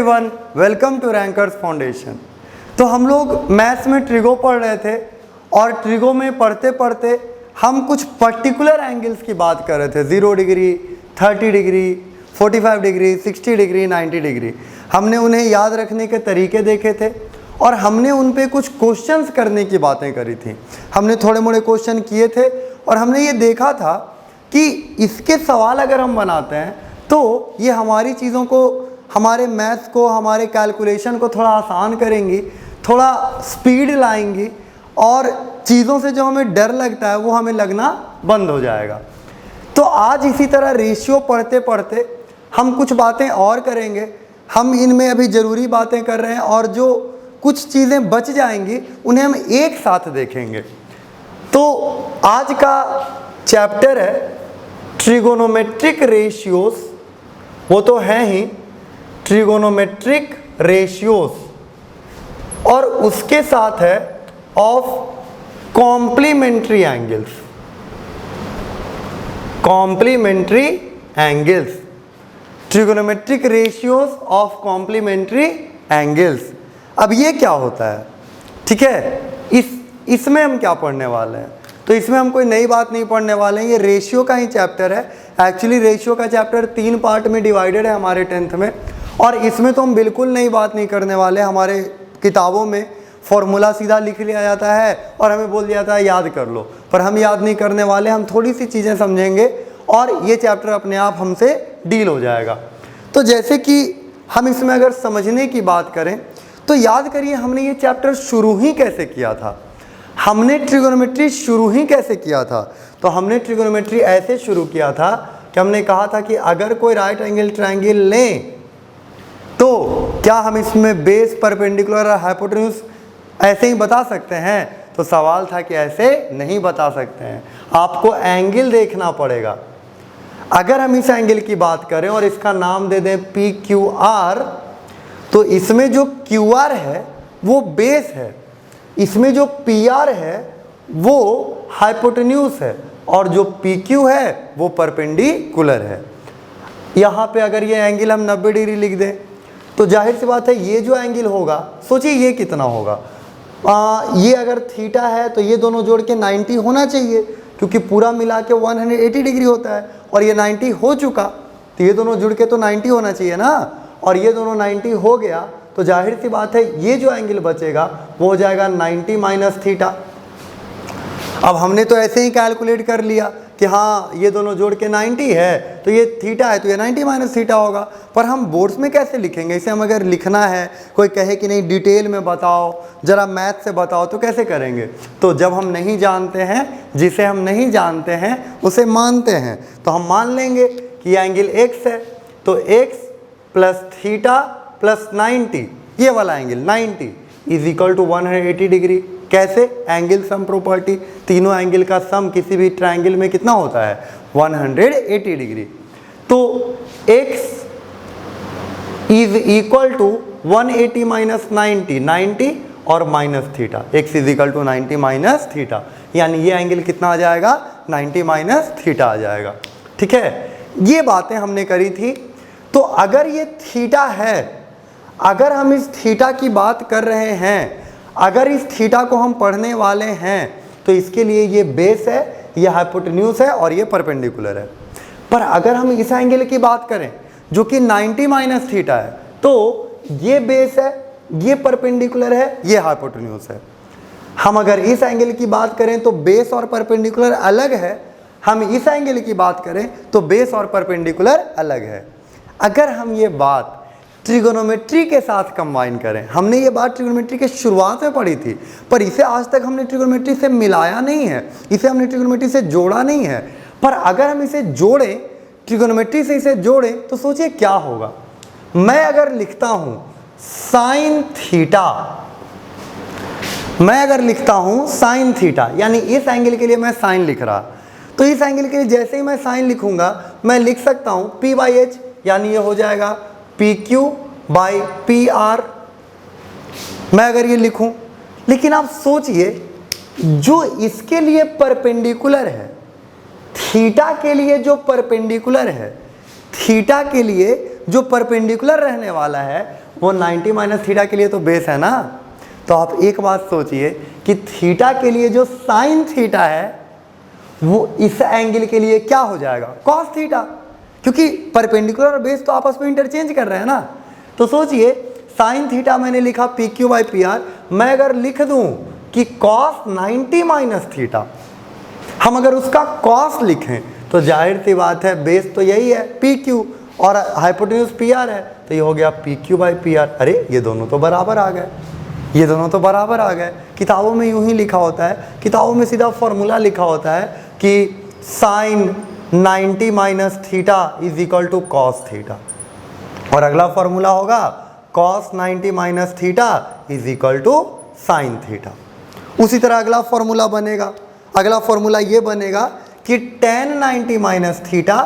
Everyone, welcome to Rankers Foundation. तो हम लोग मैथ्स में ट्रिगो पढ़ रहे थे और ट्रिगो में पढ़ते पढ़ते हम कुछ पर्टिकुलर एंगल्स की बात कर रहे थे। 0 degree, 30 degree, 45 degree, 60 degree, 90 degree. हमने उन्हें याद रखने के तरीके देखे थे और हमने उन पे कुछ क्वेश्चंस करने की बातें करी थी। हमने थोड़े मोड़े क्वेश्चन किए थे और हमने ये देखा था कि इसके सवाल अगर हम बनाते हैं तो ये हमारी चीज़ों को, हमारे मैथ्स को, हमारे कैलकुलेशन को थोड़ा आसान करेंगी, थोड़ा स्पीड लाएंगी और चीज़ों से जो हमें डर लगता है वो हमें लगना बंद हो जाएगा। तो आज इसी तरह रेशियो पढ़ते पढ़ते हम कुछ बातें और करेंगे। हम इनमें अभी ज़रूरी बातें कर रहे हैं और जो कुछ चीज़ें बच जाएंगी उन्हें हम एक साथ देखेंगे। तो आज का चैप्टर है ट्रिगोनोमेट्रिक रेशियोज, वो तो है ही ट्रिगोनोमेट्रिक रेशियोज, और उसके साथ है of complementary angles. Complementary angles, trigonometric ratios of complementary angles. अब ये क्या होता है, ठीक है, इसमें हम क्या पढ़ने वाले हैं? तो इसमें हम कोई नई बात नहीं पढ़ने वाले हैं, ये रेशियो का ही चैप्टर है। एक्चुअली रेशियो का चैप्टर 3 पार्ट में डिवाइडेड है हमारे 10th में, और इसमें तो हम बिल्कुल नई बात नहीं करने वाले। हमारे किताबों में फॉर्मूला सीधा लिख लिया जाता है और हमें बोल दिया जाता है याद कर लो, पर हम याद नहीं करने वाले। हम थोड़ी सी चीज़ें समझेंगे और ये चैप्टर अपने आप हमसे डील हो जाएगा। तो जैसे कि हम इसमें अगर समझने की बात करें तो याद करिए हमने ये चैप्टर शुरू ही कैसे किया था। हमने ट्रिगोनोमेट्री शुरू ही कैसे किया था? तो हमने ट्रिगोनोमेट्री ऐसे शुरू किया था कि हमने कहा था कि अगर कोई राइट एंगल ट्रायंगल लें तो क्या हम इसमें बेस, परपेंडिकुलर और हाइपोटेन्यूज ऐसे ही बता सकते हैं? तो सवाल था कि ऐसे नहीं बता सकते हैं, आपको एंगल देखना पड़ेगा। अगर हम इस एंगल की बात करें और इसका नाम दे दें PQR, तो इसमें जो QR है वो बेस है, इसमें जो PR है वो हाइपोटेन्यूज है और जो PQ है वो परपेंडिकुलर है। यहाँ पे अगर ये एंगल हम 90 डिग्री लिख दें तो जाहिर सी बात है ये जो एंगल होगा, सोचिए ये कितना होगा। ये अगर थीटा है तो ये दोनों जोड़ के 90 होना चाहिए, क्योंकि पूरा मिला के 180 डिग्री होता है और ये 90 हो चुका, तो ये दोनों जुड़ के तो 90 होना चाहिए ना, और ये दोनों 90 हो गया तो जाहिर सी बात है ये जो एंगल बचेगा वो हो जाएगा 90 माइनस थीटा। अब हमने तो ऐसे ही कैलकुलेट कर लिया कि हाँ ये दोनों जोड़ के 90 है तो ये थीटा है तो ये 90 माइनस थीटा होगा, पर हम बोर्ड्स में कैसे लिखेंगे? इसे हम अगर लिखना है, कोई कहे कि नहीं डिटेल में बताओ, ज़रा मैथ से बताओ, तो कैसे करेंगे? तो जब हम नहीं जानते हैं, जिसे हम नहीं जानते हैं उसे मानते हैं। तो हम मान लेंगे कि एंगल x है तो x प्लस थीटा प्लस 90, ये वाला angle 90 is equal to 180 degree. कैसे? एंगल सम प्रॉपर्टी, तीनों एंगल का सम किसी भी ट्रायंगल में कितना होता है? 180 डिग्री। तो x is equal to 180 minus 90, 90 और minus theta, x is equal to 90 minus theta, यानी ये एंगल कितना आ जाएगा? 90 माइनस थीटा आ जाएगा। ठीक है, ये बातें हमने करी थी। तो अगर ये थीटा है, अगर हम इस थीटा की बात कर रहे हैं, अगर इस थीटा को हम पढ़ने वाले हैं तो इसके लिए ये बेस है, ये हाइपोटेन्यूज है और ये परपेंडिकुलर है। पर अगर हम इस एंगल की बात करें जो कि 90 माइनस थीटा है, तो ये बेस है, ये परपेंडिकुलर है, ये हाइपोटेन्यूज है। हम अगर इस एंगल की बात करें तो बेस और परपेंडिकुलर अलग है, हम इस एंगल की बात करें तो बेस और परपेंडिकुलर अलग है। अगर हम ये बात ट्रिगोनोमेट्री के साथ कंबाइन करें, हमने ये बात ट्रिगोनोमेट्री के शुरुआत में पढ़ी थी, पर इसे आज तक हमने ट्रिगोनोमेट्री से मिलाया नहीं है, इसे हमने ट्रिगोनोमेट्री से जोड़ा नहीं है। पर अगर हम इसे जोड़ें, ट्रिगोनोमेट्री से इसे जोड़ें, तो सोचिए क्या होगा। मैं अगर लिखता हूं साइन थीटा, मैं अगर लिखता हूं साइन थीटा, यानी इस एंगल के लिए मैं साइन लिख रहा, तो इस एंगल के लिए जैसे ही मैं साइन लिखूंगा मैं लिख सकता हूं P/H, यानी ये हो जाएगा PQ बाई PR। मैं अगर ये लिखूं, लेकिन आप सोचिए जो इसके लिए परपेंडिकुलर है, थीटा के लिए जो परपेंडिकुलर है, थीटा के लिए जो परपेंडिकुलर रहने वाला है वो 90 माइनस थीटा के लिए तो बेस है ना। तो आप एक बात सोचिए कि थीटा के लिए जो साइन थीटा है वो इस एंगल के लिए क्या हो जाएगा, कॉस थीटा, क्योंकि परपेंडिकुलर और बेस तो आपस में इंटरचेंज कर रहे हैं ना। तो सोचिए साइन थीटा मैंने लिखा P Q by P R, मैं अगर लिख दूं कि कॉस 90 माइनस थीटा, हम अगर उसका कॉस लिखें तो जाहिर सी बात है बेस तो यही है पी क्यू और हाइपोटेन्यूज पी आर है, तो ये हो गया P Q by P R. अरे ये दोनों तो बराबर आ गए, ये दोनों तो बराबर आ गए। किताबों में यूं ही लिखा होता है, किताबों में सीधा फॉर्मूला लिखा होता है कि sine 90 minus theta is equal to cos theta, और अगला फॉर्मूला होगा cos 90 minus theta is equal to sine theta. उसी तरह अगला फॉर्मूला बनेगा, अगला फॉर्मूला ये बनेगा कि tan 90 minus theta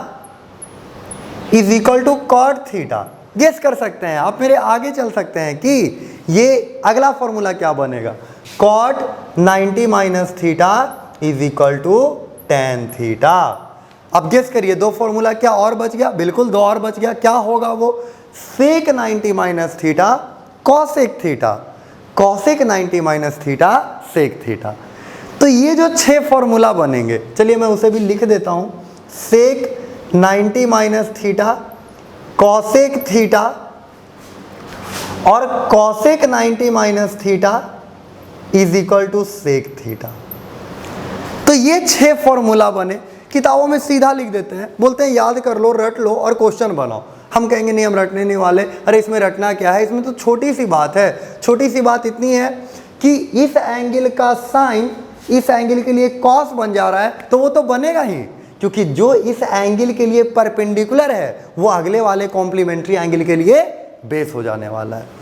is equal to cot theta. Guess कर सकते हैं आप, मेरे आगे चल सकते हैं कि ये अगला फॉर्मूला क्या बनेगा, cot 90 minus theta is equal to tan theta. अब गेस करिए दो फॉर्मूला क्या और बच गया, बिल्कुल दो और बच गया, क्या होगा वो, sec 90 minus theta cosec theta, cosec 90 minus theta sec theta. तो ये जो 6 फॉर्मूला बनेंगे, चलिए मैं उसे भी लिख देता हूं, sec 90 minus theta cosec theta और cosec 90 minus theta is equal to sec theta. तो ये 6 फॉर्मूला बने, किताबों में सीधा लिख देते हैं, बोलते हैं याद कर लो, रट लो और क्वेश्चन बनाओ। हम कहेंगे नहीं हम रटने नहीं वाले, अरे इसमें रटना क्या है, इसमें तो छोटी सी बात है। छोटी सी बात इतनी है कि इस एंगल का साइन इस एंगल के लिए कॉस बन जा रहा है, तो वो तो बनेगा ही, क्योंकि जो इस एंगल के लिए परपेंडिकुलर है वो अगले वाले कॉम्प्लीमेंट्री एंगल के लिए बेस हो जाने वाला है।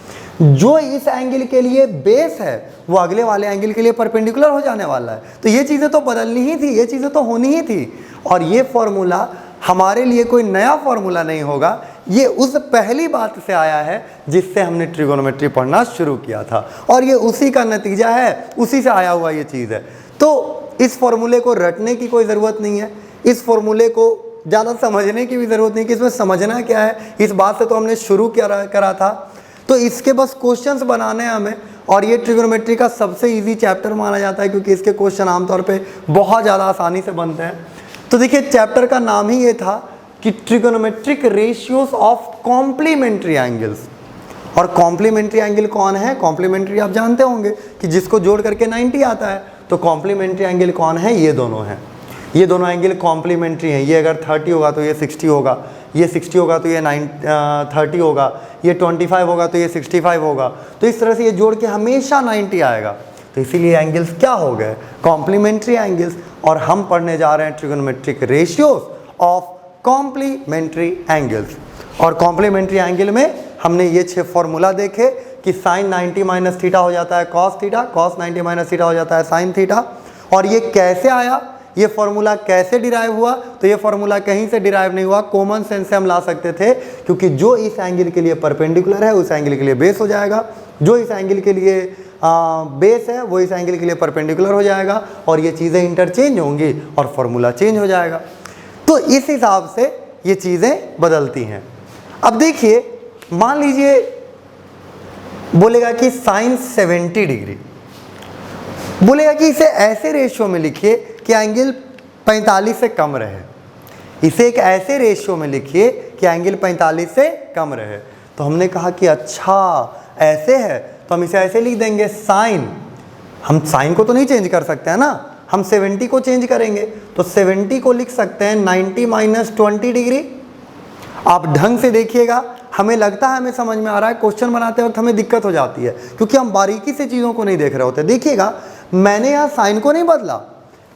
जो इस एंगल के लिए बेस है वो अगले वाले एंगल के लिए परपेंडिकुलर हो जाने वाला है। तो ये चीज़ें तो बदलनी ही थी, ये चीज़ें तो होनी ही थी। और ये फॉर्मूला हमारे लिए कोई नया फॉर्मूला नहीं होगा, ये उस पहली बात से आया है जिससे हमने ट्रिगोनोमेट्री पढ़ना शुरू किया था, और ये उसी का नतीजा है, उसी से आया हुआ ये चीज़ है। तो इस फॉर्मूले को रटने की कोई ज़रूरत नहीं है, इस फॉर्मूले को ज़्यादा समझने की भी ज़रूरत नहीं कि इसमें समझना क्या है, इस बात से तो हमने शुरू करा था। तो इसके बस क्वेश्चंस बनाने हैं हमें, और ये ट्रिगोनोमेट्री का सबसे इजी चैप्टर माना जाता है क्योंकि इसके क्वेश्चन आमतौर पे बहुत ज़्यादा आसानी से बनते हैं। तो देखिए चैप्टर का नाम ही ये था कि trigonometric ratios of complementary angles. और कॉम्प्लीमेंट्री एंगल कौन है, कॉम्प्लीमेंट्री आप जानते होंगे कि जिसको जोड़ करके 90 आता है। तो कॉम्प्लीमेंट्री एंगल कौन है, ये दोनों हैं, ये दोनों एंगल कॉम्प्लीमेंट्री हैं। ये अगर 30 होगा तो ये 60 होगा, ये 60 होगा तो ये 30 होगा, ये 25 होगा तो ये 65 होगा। तो इस तरह से ये जोड़ के हमेशा 90 आएगा। तो इसीलिए एंगल्स क्या हो गए, कॉम्प्लीमेंट्री एंगल्स। और हम पढ़ने जा रहे हैं trigonometric ratios of complementary angles. और कॉम्प्लीमेंट्री एंगल में हमने ये 6 फॉर्मूला देखे कि साइन 90 माइनस थीटा हो जाता है cos theta, cos 90 minus theta हो जाता है साइन थीटा। और ये कैसे आया, ये फॉर्मूला कैसे डिराइव हुआ, तो ये फॉर्मूला कहीं से डिराइव नहीं हुआ, कॉमन सेंस से हम ला सकते थे, क्योंकि जो इस एंगल के लिए परपेंडिकुलर है उस एंगल के लिए बेस हो जाएगा, जो इस एंगल के लिए बेस है वो इस एंगल के लिए परपेंडिकुलर हो जाएगा, और ये चीज़ें इंटरचेंज होंगी और फॉर्मूला चेंज हो जाएगा। तो इस हिसाब से ये चीज़ें बदलती हैं। अब देखिए मान लीजिए बोलेगा कि साइन 70 डिग्री, बोलेगा कि इसे ऐसे रेशियो में लिखिए कि एंगल 45 से कम रहे, इसे एक ऐसे रेशियो में लिखिए कि एंगल 45 से कम रहे। तो हमने कहा कि अच्छा ऐसे है, तो हम इसे ऐसे लिख देंगे साइन, हम साइन को तो नहीं चेंज कर सकते हैं ना, हम 70 को चेंज करेंगे। तो 70 को लिख सकते हैं 90 माइनस 20 डिग्री। आप ढंग से देखिएगा, हमें लगता है हमें समझ में आ रहा है, क्वेश्चन बनाते वक्त हमें दिक्कत हो जाती है क्योंकि हम बारीकी से चीज़ों को नहीं देख रहे होते। देखिएगा मैंने यहाँ साइन को नहीं बदला,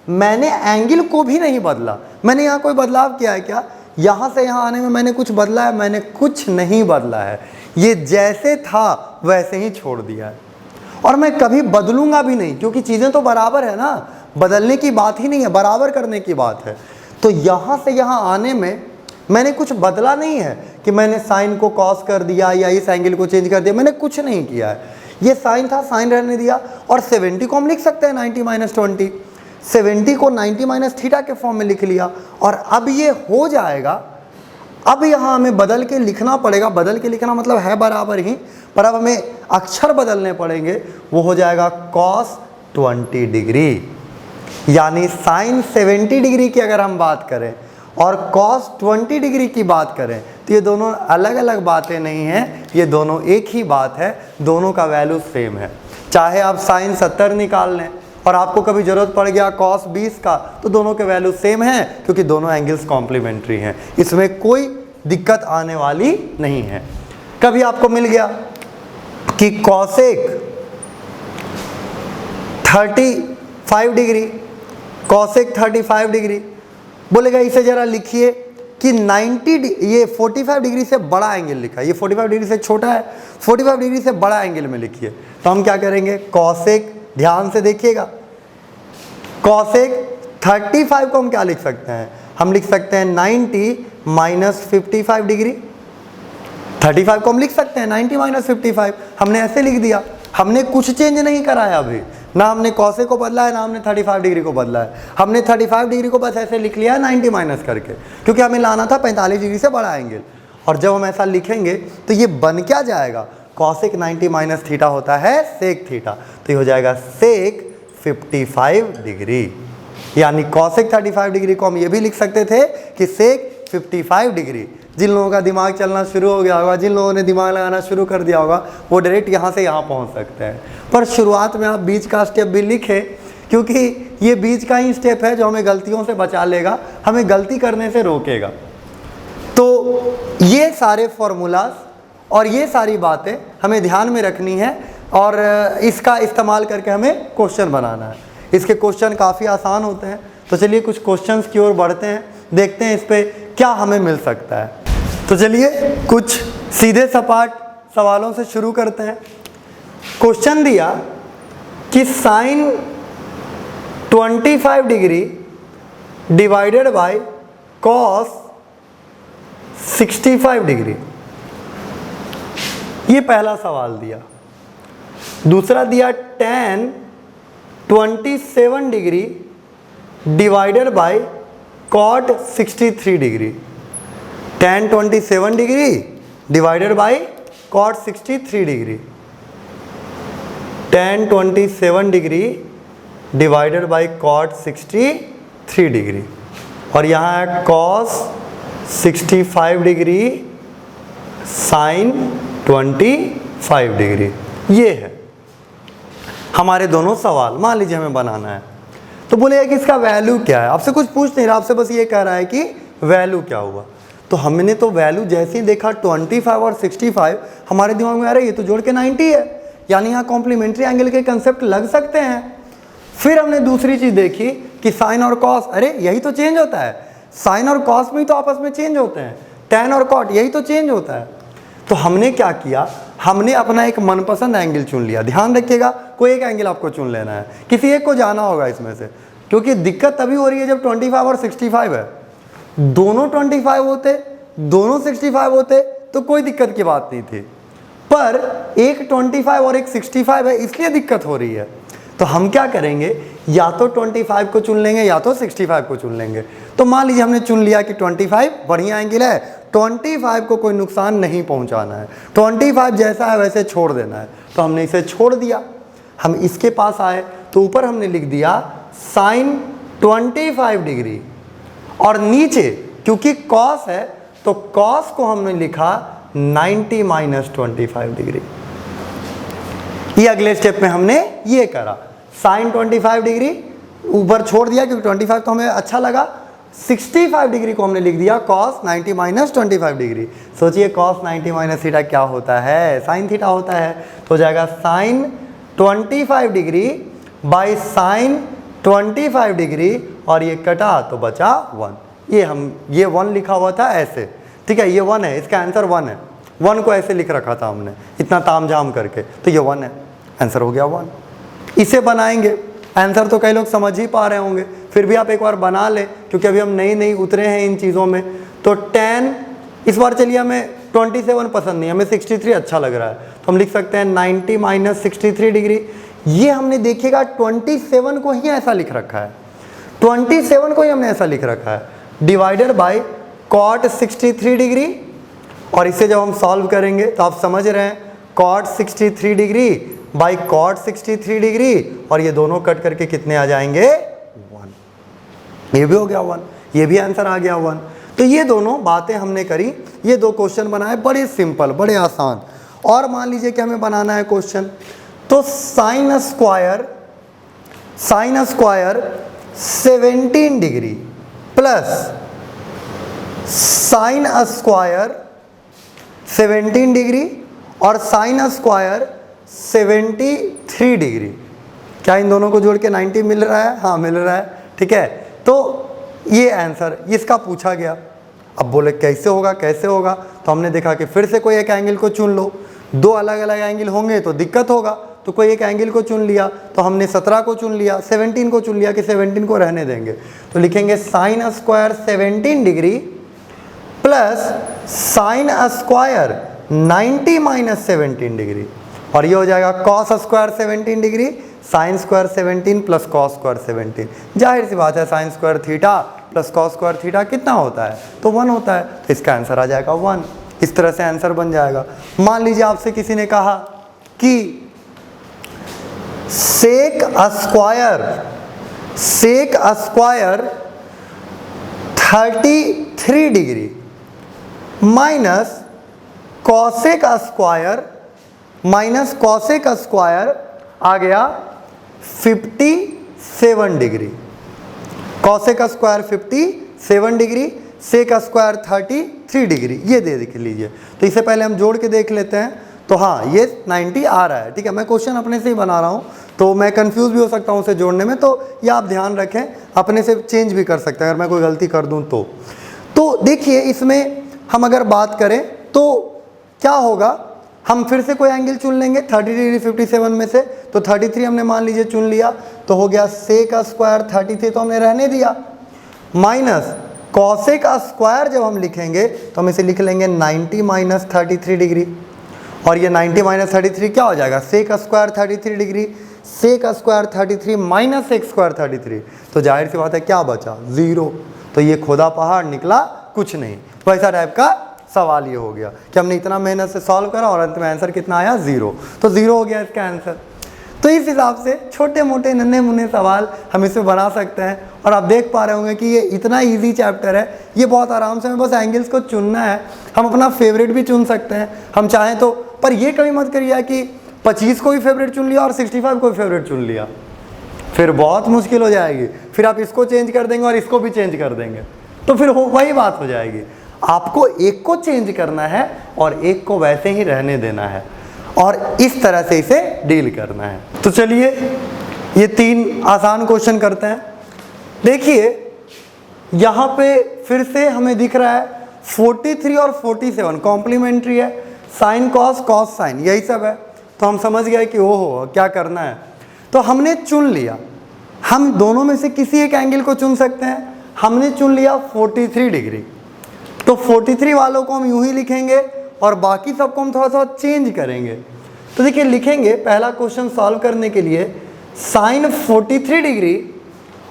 मैंने एंगल को भी नहीं बदला, मैंने यहाँ कोई बदलाव किया है क्या, यहाँ से यहाँ आने में मैंने कुछ बदला है, मैंने कुछ नहीं बदला है, ये जैसे था वैसे ही छोड़ दिया है। और मैं कभी बदलूंगा भी नहीं क्योंकि चीज़ें तो बराबर है ना, बदलने की बात ही नहीं है, बराबर करने की बात है। तो यहाँ से यहाँ आने में मैंने कुछ बदला नहीं है कि मैंने साइन को कॉस कर दिया या इस एंगल को चेंज कर दिया, मैंने कुछ नहीं किया है। ये साइन था, साइन रहने दिया। और 70 को हम लिख सकते हैं 90 माइनस 20, 70 को 90 माइनस थीटा के फॉर्म में लिख लिया। और अब ये हो जाएगा, अब यहाँ हमें बदल के लिखना पड़ेगा, बदल के लिखना मतलब है बराबर ही, पर अब हमें अक्षर बदलने पड़ेंगे। वो हो जाएगा cos 20 डिग्री, यानी sin 70 डिग्री की अगर हम बात करें और cos 20 डिग्री की बात करें तो ये दोनों अलग अलग बातें नहीं हैं, ये दोनों एक ही बात है, दोनों का वैल्यू सेम है। चाहे आप sin 70 निकाल लें और आपको कभी ज़रूरत पड़ गया cos 20 का, तो दोनों के वैल्यू सेम हैं क्योंकि दोनों एंगल्स कॉम्प्लीमेंट्री हैं, इसमें कोई दिक्कत आने वाली नहीं है। कभी आपको मिल गया कि cosec 35 डिग्री, cosec 35 डिग्री, बोलेगा इसे ज़रा लिखिए कि ये 45 डिग्री से बड़ा एंगल लिखा है, ये 45 डिग्री से छोटा है, 45 डिग्री से बड़ा एंगल में लिखिए। तो हम क्या करेंगे, cosec, ध्यान से देखिएगा, cosec 35 को हम क्या लिख सकते हैं, हम लिख सकते हैं 90 माइनस 55 डिग्री। 35 को हम लिख सकते हैं 90 माइनस 55, हमने ऐसे लिख दिया, हमने कुछ चेंज नहीं कराया अभी, ना हमने cosec को बदला है ना हमने 35 डिग्री को बदला है, हमने 35 डिग्री को बस ऐसे लिख लिया है 90 माइनस करके, क्योंकि हमें लाना था 45 डिग्री से बड़ा एंगल। और जब हम ऐसा लिखेंगे तो ये बन क्या जाएगा, cosec 90 माइनस थीटा होता है sec थीटा, तो ये हो जाएगा sec 55 डिग्री। यानी cosec 35 डिग्री को हम ये भी लिख सकते थे कि sec 55 डिग्री। जिन लोगों का दिमाग चलना शुरू हो गया होगा, जिन लोगों ने दिमाग लगाना शुरू कर दिया होगा, वो डायरेक्ट यहाँ से यहाँ पहुँच सकते हैं। पर शुरुआत में आप बीच का स्टेप भी लिखें, क्योंकि ये बीच का ही स्टेप है जो हमें गलतियों से बचा लेगा, हमें गलती करने से रोकेगा। तो ये सारे फॉर्मूलाज और ये सारी बातें हमें ध्यान में रखनी है और इसका इस्तेमाल करके हमें क्वेश्चन बनाना है। इसके क्वेश्चन काफ़ी आसान होते हैं। तो चलिए कुछ क्वेश्चंस की ओर बढ़ते हैं, देखते हैं इस पे क्या हमें मिल सकता है। तो चलिए कुछ सीधे सपाट सवालों से शुरू करते हैं। क्वेश्चन दिया कि sine 25 degree divided by cos 65 degree, ये पहला सवाल दिया। दूसरा दिया tan 27 degree divided by cot 63 degree, tan 27 degree divided by cot 63 degree, tan 27 degree divided by cot 63 degree, और यहाँ है cos 65 डिग्री sin 25 डिग्री। ये है हमारे दोनों सवाल। मान लीजिए हमें बनाना है, तो बोलेगा कि इसका वैल्यू क्या है। आपसे कुछ पूछ नहीं रहा, आपसे बस ये कह रहा है कि वैल्यू क्या हुआ। तो हमने तो वैल्यू जैसे ही देखा 25 और 65, हमारे दिमाग में आ रहा है ये तो जोड़ के 90 है, यानी यहाँ कॉम्प्लीमेंट्री एंगल के कंसेप्ट लग सकते हैं। फिर हमने दूसरी चीज़ देखी कि साइन और कॉस, अरे यही तो चेंज होता है, साइन और कॉस में ही तो आपस में चेंज होते हैं, टैन और कॉट यही तो चेंज होता है। तो हमने क्या किया, हमने अपना एक मनपसंद एंगल चुन लिया। ध्यान रखिएगा, कोई एक एंगल आपको चुन लेना है, किसी एक को जाना होगा इसमें से, क्योंकि दिक्कत तभी हो रही है जब 25 और 65 है। दोनों 25 होते, दोनों 65 होते तो कोई दिक्कत की बात नहीं थी, पर एक 25 और एक 65 है, इसलिए दिक्कत हो रही है। तो हम क्या करेंगे, या तो 25 को चुन लेंगे या तो 65 को चुन लेंगे। तो मान लीजिए हमने चुन लिया कि 25 बढ़िया एंगल है, 25 को कोई नुकसान नहीं पहुंचाना है, 25 जैसा है वैसे छोड़ देना है। तो हमने इसे छोड़ दिया। हम इसके पास आए तो ऊपर हमने लिख दिया साइन 25 डिग्री, और नीचे क्योंकि कॉस है तो कॉस को हमने लिखा 90 माइनस 25 डिग्री। ये अगले स्टेप में हमने ये करा, साइन 25 डिग्री ऊपर छोड़ दिया क्योंकि 25 तो हमें अच्छा लगा, 65 डिग्री को हमने लिख दिया cos 90 माइनस 25 डिग्री। सोचिए cos 90 माइनस थीटा क्या होता है, साइन थीटा होता है। तो हो जाएगा sine 25 degree by sine 25 degree, और ये कटा तो बचा 1। ये 1 लिखा हुआ था ऐसे, ठीक है, ये 1 है, इसका आंसर 1 है। 1 को ऐसे लिख रखा था हमने इतना तामझाम करके, तो ये 1 है, आंसर हो गया 1। इसे बनाएंगे, आंसर तो कई लोग समझ ही पा रहे होंगे, फिर भी आप एक बार बना ले क्योंकि अभी हम नई उतरे हैं इन चीज़ों में। तो tan, इस बार चलिए हमें 27 पसंद नहीं, हमें 63 अच्छा लग रहा है, तो हम लिख सकते हैं 90 माइनस 63 डिग्री। ये हमने देखिएगा 27 को ही ऐसा लिख रखा है, 27 को ही हमने ऐसा लिख रखा है, डिवाइडेड बाय कॉट 63 डिग्री, और इसे जब हम सॉल्व करेंगे तो आप समझ रहे हैं cot 63 degree by cot 63 degree, और ये दोनों कट करके कितने आ जाएंगे 1। ये भी हो गया 1, ये भी आंसर आ गया 1। तो ये दोनों बातें हमने करी, ये दो क्वेश्चन बनाए, बड़े सिंपल, बड़े आसान। और मान लीजिए कि हमें बनाना है क्वेश्चन, तो sine square 17 degree plus sine square 17 degree और साइन स्क्वायर 73 डिग्री, क्या इन दोनों को जोड़ के 90 मिल रहा है? हाँ मिल रहा है, ठीक है। तो ये आंसर इसका पूछा गया। अब बोले कैसे होगा, कैसे होगा? तो हमने देखा कि फिर से कोई एक एंगल को चुन लो, दो अलग अलग एंगल होंगे तो दिक्कत होगा, तो कोई एक एंगल को चुन लिया, तो हमने 17 को चुन लिया, 17 को चुन लिया कि 17 को रहने देंगे, तो लिखेंगे sine square 17 degree plus sine square 90 minus 17 degree, और ये हो जाएगा cos square 17 degree sine square 17 plus cos square 17। जाहिर सी बात है sine square theta plus cos square theta कितना होता है? तो 1 होता है, तो इसका आंसर आ जाएगा 1। इस तरह से आंसर बन जाएगा। मान लीजिए आपसे किसी ने कहा कि sec square 33 degree minus cosec square आ गया 57 degree, cosec square 57 degree, sec square 33 degree, ये दे देख लीजिए। तो इसे पहले हम जोड़ के देख लेते हैं। तो हाँ ये 90 आ रहा है, ठीक है। मैं क्वेश्चन अपने से ही बना रहा हूँ तो मैं कंफ्यूज भी हो सकता हूँ उसे जोड़ने में, तो ये आप ध्यान रखें, अपने से चेंज भी कर सकते हैं अगर मैं कोई गलती कर दूँ तो देखिए इसमें हम अगर बात करें तो क्या होगा, हम फिर से कोई एंगल चुन लेंगे 30 डिग्री 57 में से, तो 33 हमने मान लीजिए चुन लिया, तो हो गया सेक स्क्वायर 33 तो हमने रहने दिया, माइनस कॉसेक स्क्वायर जब हम लिखेंगे तो हम इसे लिख लेंगे 90 माइनस 33 डिग्री, और ये 90 माइनस 33 क्या हो जाएगा? Sec square 33 degree, sec square 33 minus sec square 33, तो जाहिर सी बात है क्या बचा? 0। तो ये खोदा पहाड़ निकला कुछ नहीं। तो ऐसा टाइप का सवाल ये हो गया कि हमने इतना मेहनत से सॉल्व करा और अंत में आंसर कितना आया? 0। तो 0 हो गया इसका आंसर। तो इस हिसाब से छोटे मोटे नन्हे मुन्ने सवाल हम इसमें बना सकते हैं, और आप देख पा रहे होंगे कि ये इतना इजी चैप्टर है, ये बहुत आराम से हमें बस एंगल्स को चुनना है। हम अपना फेवरेट भी चुन सकते हैं हम चाहें तो, पर ये कभी मत करिए कि 25 को भी फेवरेट चुन लिया और 65 को भी फेवरेट चुन लिया, फिर बहुत मुश्किल हो जाएगी। फिर आप इसको चेंज कर देंगे और इसको भी चेंज कर देंगे, तो फिर वही बात हो जाएगी। आपको एक को चेंज करना है और एक को वैसे ही रहने देना है, और इस तरह से इसे डील करना है। तो चलिए ये 3 आसान क्वेश्चन करते हैं। देखिए यहाँ पे फिर से हमें दिख रहा है 43 और 47 कॉम्प्लीमेंट्री है, साइन कॉस कॉस साइन यही सब है। तो हम समझ गए कि ओहो क्या करना है। तो हमने चुन लिया, हम दोनों में से किसी एक एंगल को चुन सकते हैं। हमने चुन लिया 43 डिग्री, तो 43 वालों को हम यूं ही लिखेंगे और बाकी सबको हम थोड़ा सा चेंज करेंगे। तो देखिए लिखेंगे, पहला क्वेश्चन सॉल्व करने के लिए साइन 43 डिग्री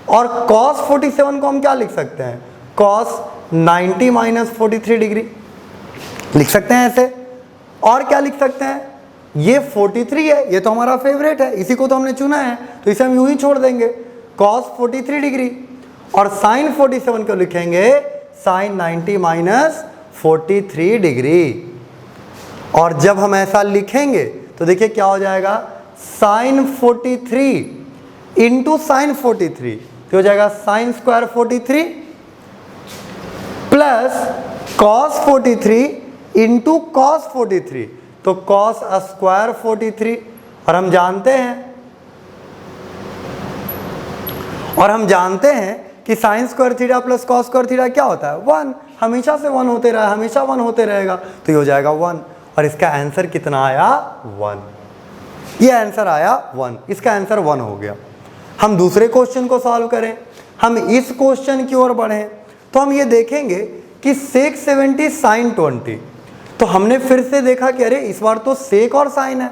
और कॉस 47 को हम क्या लिख सकते हैं? कॉस 90 माइनस 43 डिग्री लिख सकते हैं ऐसे। और क्या लिख सकते हैं? ये 43 है, ये तो हमारा फेवरेट है, इसी को तो हमने चुना है, तो इसे हम यूं ही छोड़ देंगे कॉस 43 डिग्री, और साइन 47 को लिखेंगे साइन 90 माइनस 43 डिग्री। और जब हम ऐसा लिखेंगे तो देखिए क्या हो जाएगा, साइन 43 इंटू साइन 43 तो हो जाएगा sine square 43 plus cos 43 into cos 43, तो कॉस स्क्वायर 43। और हम जानते हैं कि sine square theta plus cos square theta क्या होता है? 1, हमेशा से 1 होते रहा, हमेशा 1 होते रहेगा, तो ये हो जाएगा 1। और इसका आंसर कितना आया? 1। ये आंसर आया 1, इसका आंसर 1 हो गया। हम दूसरे क्वेश्चन को सॉल्व करें, हम इस क्वेश्चन की ओर बढ़ें, तो हम ये देखेंगे कि सेक 70 साइन 20। तो हमने फिर से देखा कि अरे इस बार तो सेक और साइन है,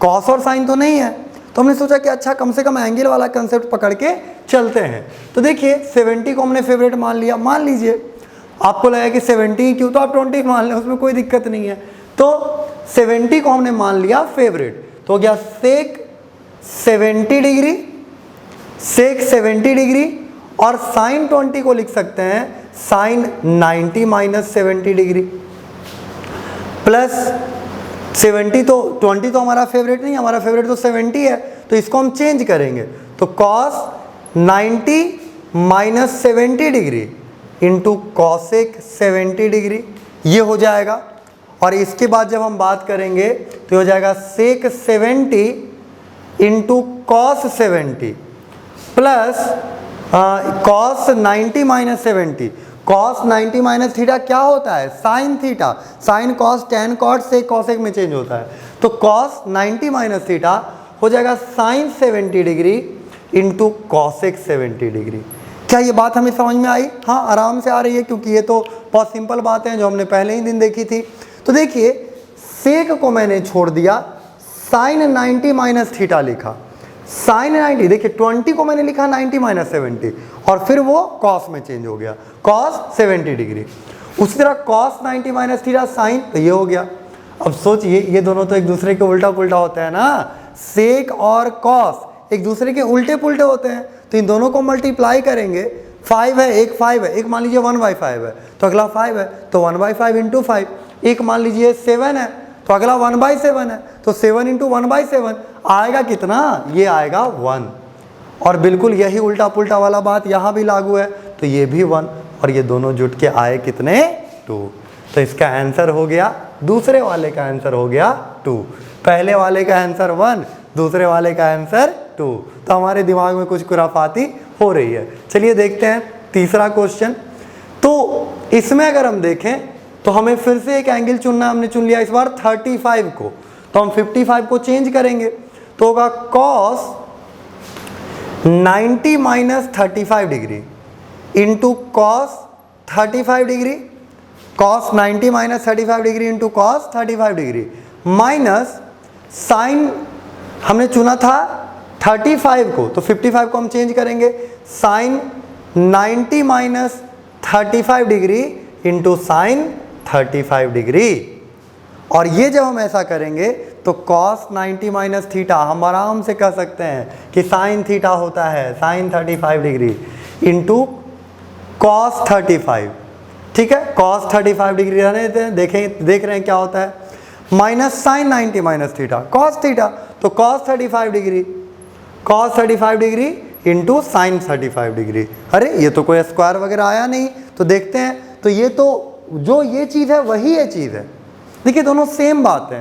कॉस और साइन तो नहीं है। तो हमने सोचा कि अच्छा कम से कम एंगल वाला कंसेप्ट पकड़ के चलते हैं। तो देखिए 70 को हमने फेवरेट मान लिया, मान लीजिए आपको लगा कि 70 क्यों, तो आप 20 मान लें, उसमें कोई दिक्कत नहीं है। तो 70 को हमने मान लिया फेवरेट, तो हो गया सेक 70 डिग्री, सेक 70 डिग्री, और साइन 20 को लिख सकते हैं साइन 90 माइनस 70 डिग्री, प्लस 70, तो 20 तो हमारा फेवरेट नहीं, हमारा फेवरेट तो 70 है, तो इसको हम चेंज करेंगे, तो cos 90 minus 70 degree into cosec 70 degree, ये हो जाएगा। और इसके बाद जब हम बात करेंगे तो हो जाएगा sec 70 into cos 70 plus cos 90 minus 70, cos 90 minus theta क्या होता है, sine theta, sine cos tan cot से कॉसेक में चेंज होता है, तो कॉस 90 माइनस थीटा हो जाएगा sine 70 degree into cosec 70 degree. क्या ये बात हमें समझ में आई? हाँ, आराम से आ रही है, क्योंकि ये तो बहुत सिंपल बातें हैं जो हमने पहले ही दिन देखी थी। तो देखिए, सेक को मैंने छोड़ दिया, साइन 90 माइनस थीटा लिखा, साइन 90, देखिए 20 को मैंने लिखा 90 माइनस 70, और फिर वो कॉस में चेंज हो गया, कॉस 70 डिग्री। उसी तरह कॉस 90 माइनस थीटा साइन, तो ये हो गया। अब सोचिए, ये दोनों तो एक दूसरे के उल्टा पुल्टा होते हैं ना, सेक और कॉस एक दूसरे के उल्टे पुल्टे होते हैं, तो इन दोनों को मल्टीप्लाई करेंगे, 5 है, एक 5 है, एक मान लीजिए 1/5 है, तो अगला 5 है, तो 1/5 इंटू 5, एक मान लीजिए 7 है, तो अगला 1/7 है, तो 7 इंटू 1/7 आएगा कितना, ये आएगा 1। और बिल्कुल यही उल्टा पुल्टा वाला बात यहाँ भी लागू है, तो ये भी 1, और ये दोनों जुट के आए कितने, 2। तो इसका आंसर हो गया, दूसरे वाले का आंसर हो गया 2, पहले वाले का आंसर 1, दूसरे वाले का आंसर 2। तो हमारे दिमाग में कुछ खुराफाती हो रही है। चलिए देखते हैं तीसरा क्वेश्चन। तो इसमें अगर हम देखें तो हमें फिर से एक एंगल चुनना, हमने चुन लिया इस बार 35 को, तो हम 55 को चेंज करेंगे, तो होगा cos 90 minus 35 degree into cos 35 degree, cos 90 minus 35 degree into cos 35 degree, minus sine हमने चुना था 35 को, तो 55 को हम चेंज करेंगे, sine 90 minus 35 degree into sine 35 degree. और ये जब हम ऐसा करेंगे तो cos 90 माइनस थीटा हम आराम से कह सकते हैं कि साइन थीटा होता है साइन 35 डिग्री इंटू cos 35, ठीक है, cos 35 डिग्री रहने देते हैं, देख रहे हैं क्या होता है, minus sine 90 minus theta cos theta, तो cos 35 degree into sine 35 degree. अरे ये तो कोई स्क्वायर वगैरह आया नहीं, तो देखते हैं, तो ये तो जो ये चीज़ है वही ये चीज़ है। देखिए दोनों सेम बात है,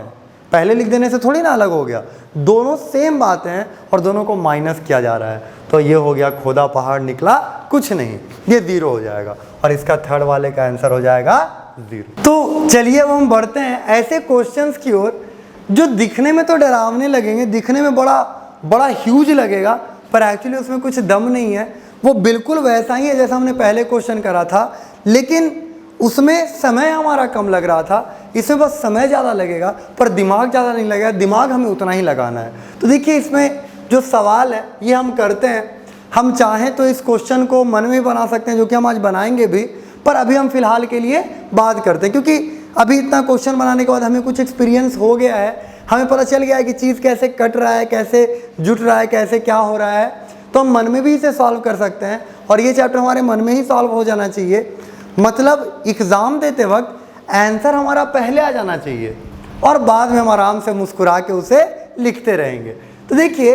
पहले लिख देने से थोड़ी ना अलग हो गया, दोनों सेम बात हैं और दोनों को माइनस किया जा रहा है, तो ये हो गया खोदा पहाड़ निकला कुछ नहीं, ये 0 हो जाएगा, और इसका थर्ड वाले का आंसर हो जाएगा 0। तो चलिए अब हम बढ़ते हैं ऐसे क्वेश्चंस की ओर जो दिखने में तो डरावने लगेंगे, दिखने में बड़ा ह्यूज लगेगा, पर एक्चुअली उसमें कुछ दम नहीं है। वो बिल्कुल वैसा ही है जैसा हमने पहले क्वेश्चन करा था, लेकिन उसमें समय हमारा कम लग रहा था, इसमें बस समय ज़्यादा लगेगा पर दिमाग ज़्यादा नहीं लगेगा, दिमाग हमें उतना ही लगाना है। तो देखिए इसमें जो सवाल है ये हम करते हैं, हम चाहें तो इस क्वेश्चन को मन में बना सकते हैं, जो कि हम आज बनाएंगे भी, पर अभी हम फिलहाल के लिए बात करते हैं, क्योंकि अभी इतना क्वेश्चन बनाने के बाद हमें कुछ एक्सपीरियंस हो गया है, हमें पता चल गया है कि चीज़ कैसे कट रहा है, कैसे जुट रहा है, कैसे क्या हो रहा है, तो हम मन में भी इसे सॉल्व कर सकते हैं, और ये चैप्टर हमारे मन में ही सॉल्व हो जाना चाहिए। मतलब एग्ज़ाम देते वक्त आंसर हमारा पहले आ जाना चाहिए और बाद में हम आराम से मुस्कुरा के उसे लिखते रहेंगे। तो देखिए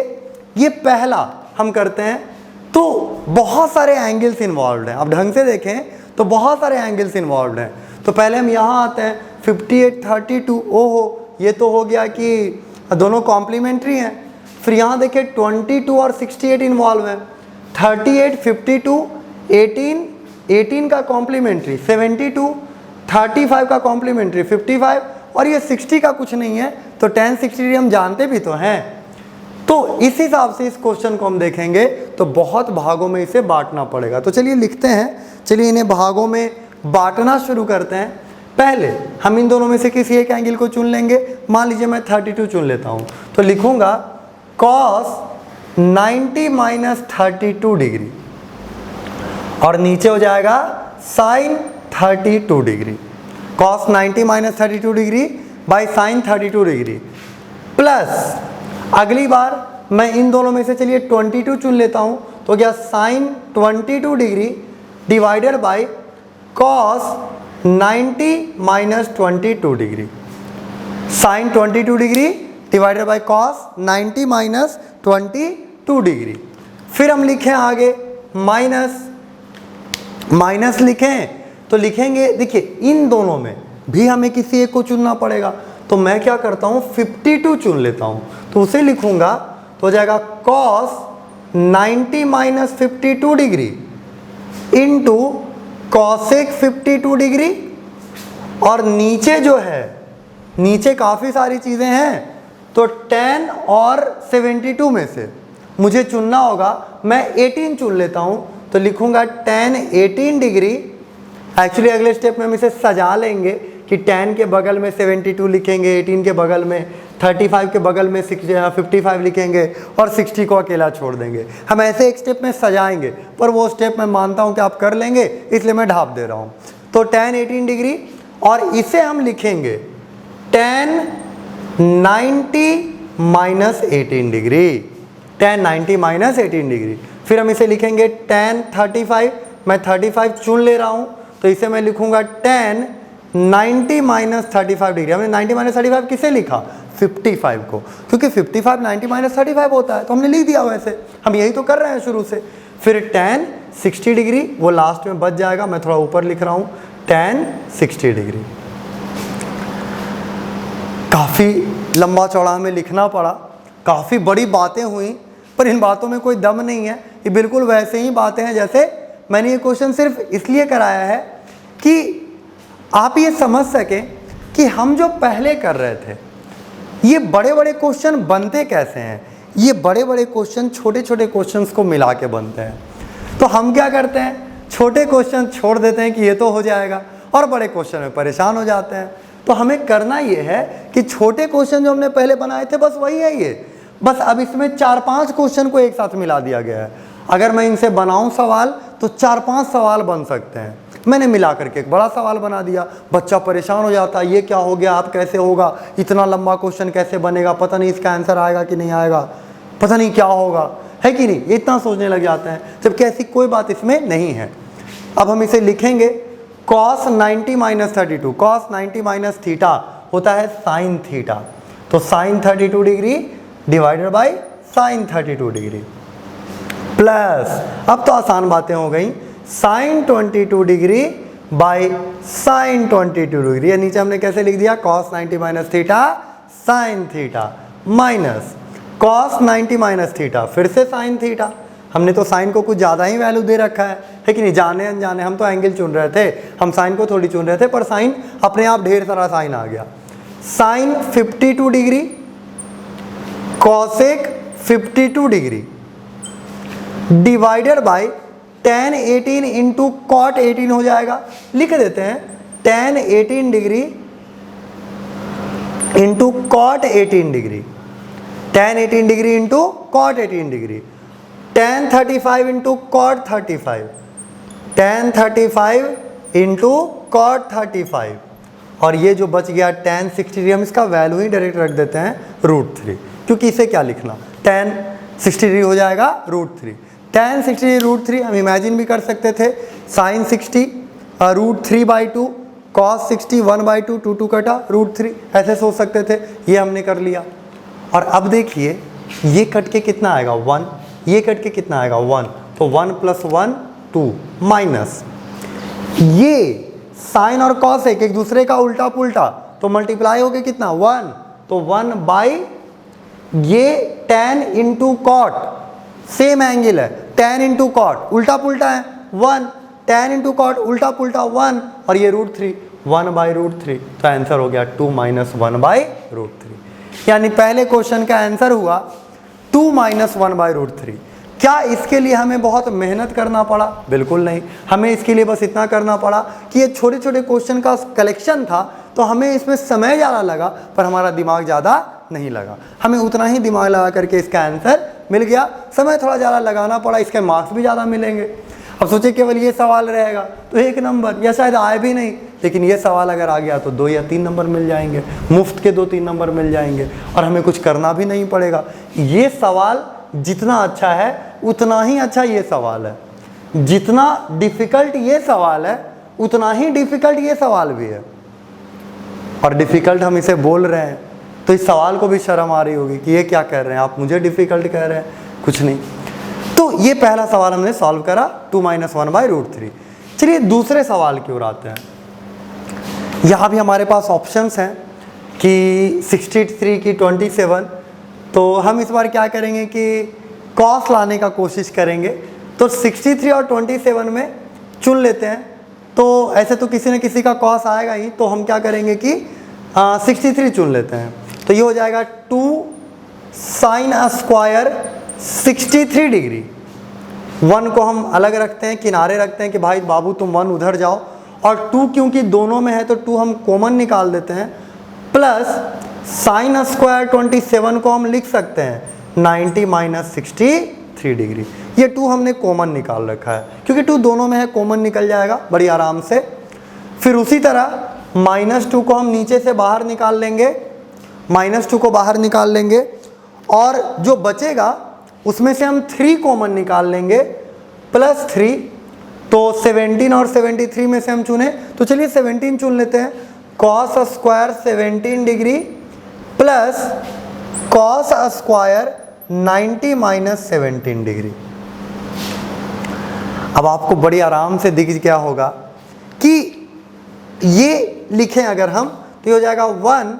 ये पहला हम करते हैं, तो बहुत सारे एंगल्स इन्वॉल्व हैं, अब ढंग से देखें तो बहुत सारे एंगल्स इन्वॉल्व हैं। तो पहले हम यहाँ आते हैं 58 32, ओहो ये तो हो गया कि दोनों कॉम्प्लीमेंट्री हैं। फिर यहाँ देखिए 22 और 68 इन्वॉल्व हैं, 38 52 18 का कॉम्प्लीमेंट्री, 72 35 का कॉम्प्लीमेंट्री 55, और ये 60 का कुछ नहीं है, तो 10 60 हम जानते भी तो हैं। तो इस हिसाब से इस क्वेश्चन को हम देखेंगे तो बहुत भागों में इसे बांटना पड़ेगा। तो चलिए लिखते हैं, चलिए इन्हें भागों में बांटना शुरू करते हैं। पहले हम इन दोनों में से किसी एक एंगल को चुन लेंगे, मान लीजिए मैं 32 चुन लेता हूँ, तो लिखूँगा cos 90 माइनस 32 डिग्री, और नीचे हो जाएगा sine 32 degree, cos 90 minus 32 degree by sine 32 degree, plus अगली बार मैं इन दोनों में से चलिए 22 चुन लेता हूँ, तो क्या sine 22 degree divided by cos 90 minus 22 degree, sine 22 degree divided by cos 90 minus 22 degree. फिर हम लिखें आगे माइनस लिखें तो लिखेंगे, देखिए इन दोनों में भी हमें किसी एक को चुनना पड़ेगा, तो मैं क्या करता हूँ 52 चुन लेता हूँ, तो उसे लिखूंगा तो हो जाएगा cos 90 minus 52 degree into cosec 52 degree, और नीचे जो है, नीचे काफ़ी सारी चीज़ें हैं, तो tan और 72 में से मुझे चुनना होगा, मैं 18 चुन लेता हूँ, तो लिखूंगा tan 18 डिग्री। एक्चुअली अगले स्टेप में हम इसे सजा लेंगे कि tan के बगल में 72 लिखेंगे, 18 के बगल में 35 के बगल में 55 लिखेंगे और 60 को अकेला छोड़ देंगे। हम ऐसे एक स्टेप में सजाएंगे, पर वो स्टेप मैं मानता हूँ कि आप कर लेंगे, इसलिए मैं ढाप दे रहा हूँ। तो tan 18 डिग्री, और इसे हम लिखेंगे tan 90 minus 18 degree, tan 90 minus 18 degree. फिर हम इसे लिखेंगे tan 35, मैं 35 चुन ले रहा हूँ, तो इसे मैं लिखूंगा tan 90 माइनस 35 डिग्री। हमने 90 माइनस 35 किसे लिखा? 55 को, क्योंकि 55 90 माइनस 35 होता है, तो हमने लिख दिया वैसे, हम यही तो कर रहे हैं शुरू से। फिर tan 60 डिग्री, वो लास्ट में बच जाएगा, मैं थोड़ा ऊपर लिख रहा हूँ tan 60 डिग्री। काफ़ी लंबा चौड़ा हमें लिखना पड़ा, काफ़ी बड़ी बातें हुई, पर इन बातों में कोई दम नहीं है, ये बिल्कुल वैसे ही बातें हैं जैसे मैंने ये क्वेश्चन सिर्फ इसलिए कराया है कि आप ये समझ सकें कि हम जो पहले कर रहे थे, ये बड़े बड़े क्वेश्चन बनते कैसे हैं। ये बड़े बड़े क्वेश्चन छोटे छोटे क्वेश्चंस को मिला के बनते हैं। तो हम क्या करते हैं, छोटे क्वेश्चन छोड़ देते हैं कि ये तो हो जाएगा, और बड़े क्वेश्चन में परेशान हो जाते हैं। तो हमें करना ये है कि छोटे क्वेश्चन जो हमने पहले बनाए थे, बस वही है ये, बस अब इसमें 4-5 क्वेश्चन को एक साथ मिला दिया गया है। अगर मैं इनसे बनाऊं सवाल, तो 4-5 सवाल बन सकते हैं। मैंने मिला करके एक बड़ा सवाल बना दिया, बच्चा परेशान हो जाता है, ये क्या हो गया, आप कैसे होगा, इतना लंबा क्वेश्चन कैसे बनेगा, पता नहीं इसका आंसर आएगा कि नहीं आएगा, पता नहीं क्या होगा, है कि नहीं, इतना सोचने लग जाते हैं, जबकि ऐसी कोई बात इसमें नहीं है। अब हम इसे लिखेंगे cos 90 minus 32, cos 90 minus theta होता है साइन थीटा, तो sine 32 degree divided by sine 32 degree, plus अब तो आसान बातें हो गई, sine 22 degree by sine 22 degree. नीचे हमने कैसे लिख दिया, cos 90 minus theta sine theta minus cos 90 minus theta, फिर से साइन थीटा। हमने तो साइन को कुछ ज़्यादा ही वैल्यू दे रखा है कि नहीं, जाने अनजाने हम तो एंगल चुन रहे थे, हम साइन को थोड़ी चुन रहे थे, पर साइन अपने आप ढेर सारा साइन आ गया। Sine 52 degree cosec 52 degree divided by tan 18 into cot 18 हो जाएगा। लिख देते हैं tan 18 degree into cot 18 degree, tan 18 degree into cot 18 degree, tan 35 into cot 35, tan 35 into cot 35, और ये जो बच गया tan 60 डिग्री, हम इसका वैल्यू ही डायरेक्ट रख देते हैं √3, क्योंकि इसे क्या लिखना, tan 60 डिग्री हो जाएगा √3, tan 60 डिग्री √3 हम इमेजिन भी कर सकते थे, sin 60 √3/2, cos 60 1/2, 2 2 कटा √3, ऐसे सोच सकते थे, ये हमने कर लिया। और अब देखिए ये कट के कितना आएगा 1, ये कट के कितना आएगा 1, तो 1 + 1 2 माइनस ये साइन और कॉस एक दूसरे का उल्टा पुल्टा, तो मल्टीप्लाई हो गया कितना 1, तो 1 बाई ये tan into cot, same angle है, tan इंटू कॉट उल्टा पुल्टा है 1, tan इंटू कॉट उल्टा पुल्टा 1, और ये √3, 1/√3, तो आंसर हो गया 2 - 1/√3। यानी पहले क्वेश्चन का आंसर हुआ 2 - 1/√3। क्या इसके लिए हमें बहुत मेहनत करना पड़ा? बिल्कुल नहीं, हमें इसके लिए बस इतना करना पड़ा कि ये छोटे छोटे क्वेश्चन का कलेक्शन था, तो हमें इसमें समय ज़्यादा लगा पर हमारा दिमाग ज़्यादा नहीं लगा, हमें उतना ही दिमाग लगा करके इसका आंसर मिल गया। समय थोड़ा ज़्यादा लगाना पड़ा, इसके मार्क्स भी ज़्यादा मिलेंगे। अब सोचिए केवल ये सवाल रहेगा तो 1 नंबर, या शायद आए भी नहीं, लेकिन ये सवाल अगर आ गया तो 2 या 3 नंबर मिल जाएंगे, मुफ्त के 2-3 नंबर मिल जाएंगे और हमें कुछ करना भी नहीं पड़ेगा। ये सवाल जितना अच्छा है उतना ही अच्छा ये सवाल है, जितना डिफ़िकल्ट ये सवाल है उतना ही डिफ़िकल्ट ये सवाल भी है। और डिफ़िकल्ट हम इसे बोल रहे हैं तो इस सवाल को भी शर्म आ रही होगी कि ये क्या कह रहे हैं, आप मुझे डिफ़िकल्ट कह रहे हैं, कुछ नहीं। तो ये पहला सवाल हमने सॉल्व करा 2 - 1/√3। चलिए दूसरे सवाल की ओर आते हैं। यहाँ भी हमारे पास ऑप्शंस हैं कि 63 की 27, तो हम इस बार क्या करेंगे कि कॉस लाने का कोशिश करेंगे। तो 63 और 27 में चुन लेते हैं, तो ऐसे तो किसी न किसी का कॉस आएगा ही, तो हम क्या करेंगे कि 63 चुन लेते हैं। तो ये हो जाएगा 2 sin स्क्वायर 63 डिग्री। 1 को हम अलग रखते हैं, किनारे रखते हैं कि भाई बाबू तुम 1 उधर जाओ, और 2 क्योंकि दोनों में है तो 2 हम कॉमन निकाल देते हैं, प्लस sin स्क्वायर 27 को हम लिख सकते हैं 90 - 63 डिग्री। ये 2 हमने कॉमन निकाल रखा है, क्योंकि 2 दोनों में है, कॉमन निकल जाएगा बड़ी आराम से। फिर उसी तरह -2 को हम नीचे से बाहर निकाल लेंगे, -2 को बाहर निकाल लेंगे, और जो बचेगा उसमें से हम 3 कॉमन निकाल लेंगे, +3। तो 17 और 73 में से हम चुने, तो चलिए 17 चुन लेते हैं। cos square 17 degree plus cos square 90 - 17 degree. अब आपको बड़ी आराम से दिख क्या होगा कि ये लिखें अगर हम, तो ये हो जाएगा 1